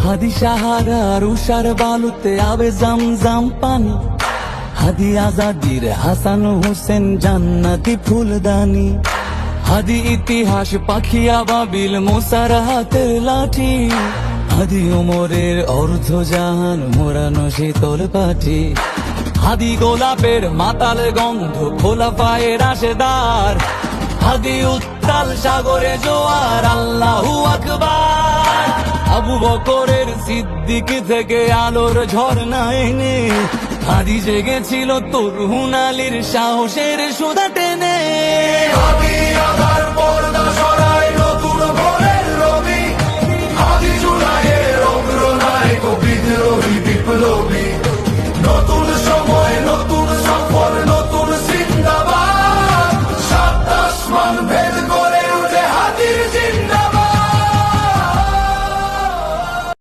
হাদি সাহারার উষার বালুতে আবে জামজাম পানি, হাদি আজাদির হাসান হোসেন জান্নাতি ফুলদানি, হাদি ইতিহাস পাখি আবাবিল মোসার হাতের লাঠি, হাদি ওমরের অর্ধ জাহান মোরানো শীতল পাঠি, হাদি গোলাপের মাতাল গন্ধ খোলা পায়ের আশেদার, হাদি উত্তাল সাগরে জোয়ার আল্লাহু আকবার। আবু বকরের সিদ্দিক থেকে আলোর ঝর্ণা এনে হাদি জেগেছিল তরুণ আলীর সাহসের সুধা টেনে। হাদি আধার পর্দা